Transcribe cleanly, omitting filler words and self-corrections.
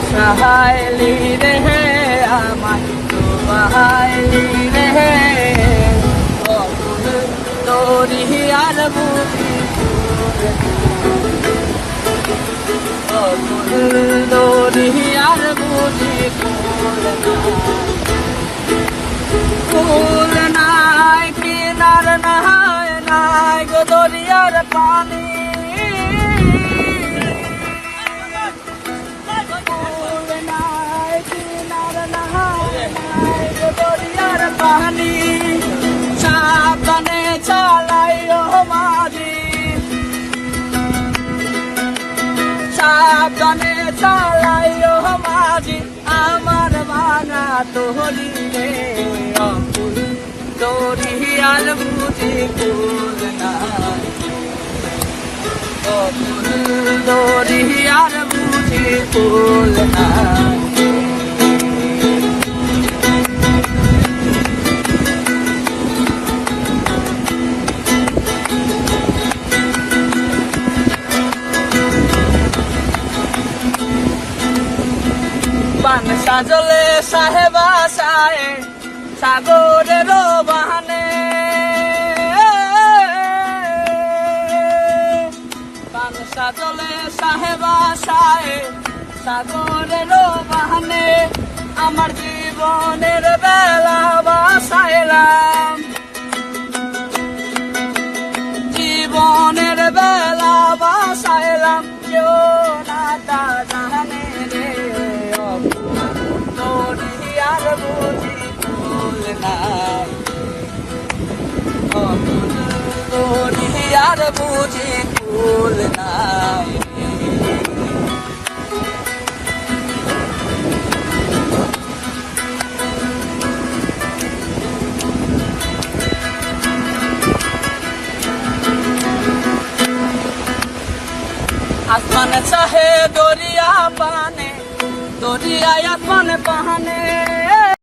বাসাইলি রে আমায় ডুবাইলি রে অকুল দরিয়ার বুঝি অকুল দরিয়ার বুঝি ফুল নাই কিনার নাই নাই গো দরিয়ার পানি পানি সাবধানে চালাইও মাঝি সাবধানে চালাইও মাঝি আমার মানা তোহরি রে অকুল দরিয়ার বুঝি কুল নাই অকুল দরিয়ার বুঝি কুল নাই পান সাজলে সাহেবা সায়ে সাগরের বাহানে পান সাজলে সাহেবা সায়ে সাগরের বাহানে আমার জীবনের বেলা বাসাইলাম জীবনের বেলা বাসাইলাম কেউ না তা জানে রে দরিয়ার বুঝি কুল নাই দরিয়ার বুঝি কুল নাই আসমান চাহে দরিয়া পানে দরিয়ায় আসমান পাহানে